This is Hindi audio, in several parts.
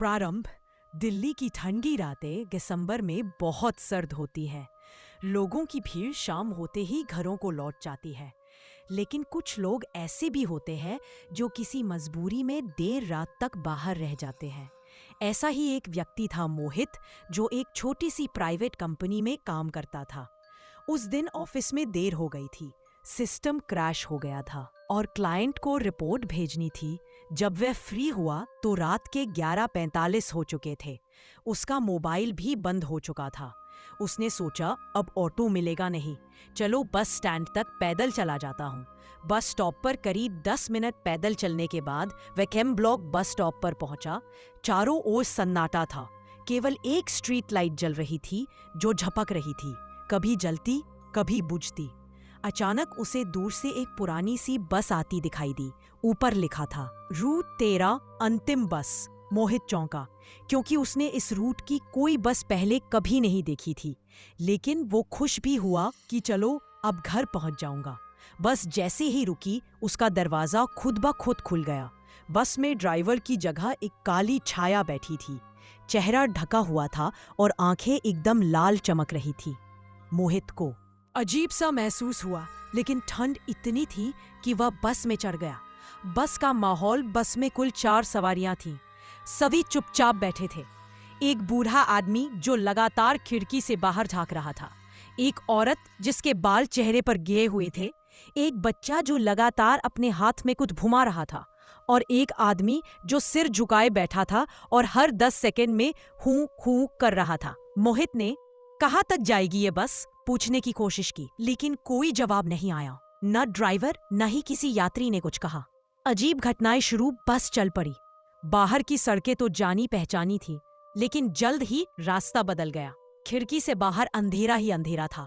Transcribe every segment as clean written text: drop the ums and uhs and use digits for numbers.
प्रारंभ। दिल्ली की ठंडी रातें दिसंबर में बहुत सर्द होती हैं। लोगों की भीड़ शाम होते ही घरों को लौट जाती है। लेकिन कुछ लोग ऐसे भी होते हैं जो किसी मजबूरी में देर रात तक बाहर रह जाते हैं। ऐसा ही एक व्यक्ति था मोहित, जो एक छोटी सी प्राइवेट कंपनी में काम करता था। उस दिन ऑफिस में देर हो गई थी। सिस्टम क्रैश हो गया था और क्लाइंट को रिपोर्ट भेजनी थी। जब वह फ्री हुआ तो रात के 11:45 हो चुके थे। उसका मोबाइल भी बंद हो चुका था। उसने सोचा, अब ऑटो मिलेगा नहीं, चलो बस स्टैंड तक पैदल चला जाता हूँ। बस स्टॉप पर करीब 10 मिनट पैदल चलने के बाद वह केम ब्लॉक बस स्टॉप पर पहुंचा। चारों ओर सन्नाटा था। केवल एक स्ट्रीट लाइट जल रही थी जो झपक रही थी, कभी जलती कभी बुझती। अचानक उसे दूर से एक पुरानी सी बस आती दिखाई दी। ऊपर लिखा था रूट 13 अंतिम बस। मोहित चौंका, क्योंकि उसने इस रूट की कोई बस पहले कभी नहीं देखी थी। लेकिन वो खुश भी हुआ कि चलो अब घर पहुंच जाऊंगा। बस जैसे ही रुकी, उसका दरवाजा खुद ब खुद खुल गया। बस में ड्राइवर की जगह एक काली छाया बैठी थी। चेहरा ढका हुआ था और आंखें एकदम लाल चमक रही थी। मोहित को अजीब सा महसूस हुआ, लेकिन ठंड इतनी थी कि वह बस में चढ़ गया। बस का माहौल, बस में कुल 4 सवारियां थीं। सभी चुपचाप बैठे थे। एक बूढ़ा आदमी जो लगातार खिड़की से बाहर झांक रहा था, एक औरत जिसके बाल चेहरे पर गिरे हुए थे, एक बच्चा जो लगातार अपने हाथ में कुछ घुमा रहा था, और एक आदमी जो सिर झुकाए बैठा था और हर 10 सेकंड में हूं हूं कर रहा था। मोहित ने कहाँ तक जाएगी ये बस पूछने की कोशिश की, लेकिन कोई जवाब नहीं आया। न ड्राइवर न ही किसी यात्री ने कुछ कहा। अजीब घटनाएं शुरू। बस चल पड़ी। बाहर की सड़कें तो जानी पहचानी थी, लेकिन जल्द ही रास्ता बदल गया। खिड़की से बाहर अंधेरा ही अंधेरा था।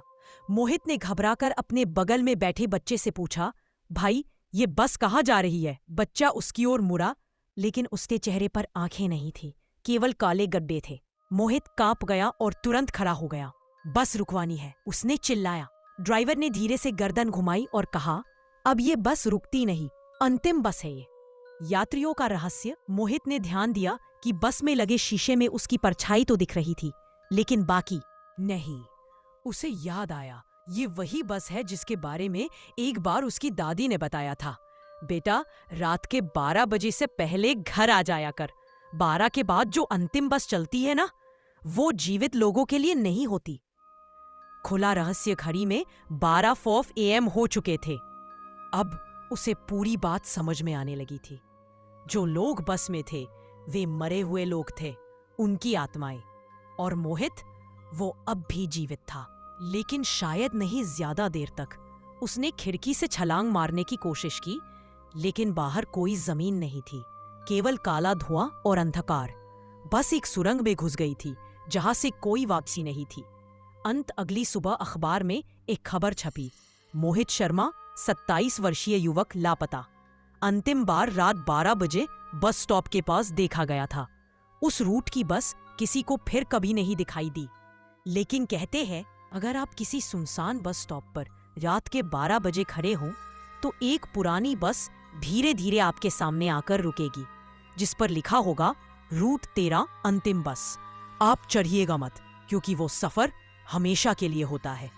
मोहित ने घबराकर अपने बगल में बैठे बच्चे से पूछा, भाई ये बस कहाँ जा रही है? बच्चा उसकी ओर मुड़ा, लेकिन उसके चेहरे पर आंखें नहीं थी, केवल काले गड्ढे थे। मोहित कांप गया और तुरंत खड़ा हो गया। बस रुकवानी है, उसने चिल्लाया। ड्राइवर ने धीरे से गर्दन घुमाई और कहा, अब ये बस रुकती नहीं, अंतिम बस है ये। यात्रियों का रहस्य। मोहित ने ध्यान दिया कि बस में लगे शीशे में उसकी परछाई तो दिख रही थी, लेकिन बाकी नहीं। उसे याद आया, ये वही बस है जिसके बारे में एक बार उसकी दादी ने बताया था। बेटा, रात के 12 बजे से पहले घर आ जाया कर। 12 के बाद जो अंतिम बस चलती है ना, वो जीवित लोगों के लिए नहीं होती। खुला रहस्य। घड़ी में 12 AM हो चुके थे। अब उसे पूरी बात समझ में आने लगी थी। जो लोग बस में थे वे मरे हुए लोग थे, उनकी आत्माएं। और मोहित, वो अब भी जीवित था, लेकिन शायद नहीं ज्यादा देर तक। उसने खिड़की से छलांग मारने की कोशिश की, लेकिन बाहर कोई जमीन नहीं थी, केवल काला धुआं और अंधकार। बस एक सुरंग में घुस गई थी जहां से कोई वापसी नहीं थी। अंत अगली सुबह अखबार में एक खबर छपी, मोहित शर्मा 27 वर्षीय युवक लापता। अंतिम बार रात 12 बजे बस स्टॉप के पास देखा गया था। उस रूट की बस किसी को फिर कभी नहीं दिखाई दी। लेकिन कहते हैं, अगर आप किसी सुनसान बस स्टॉप पर रात के 12 बजे खड़े हों तो एक पुरानी बस धीरे धीरे आपके सामने आकर रुकेगी, जिस पर लिखा होगा रूट 13 अंतिम बस। आप चढ़िएगा मत, क्योंकि वो सफर हमेशा के लिए होता है।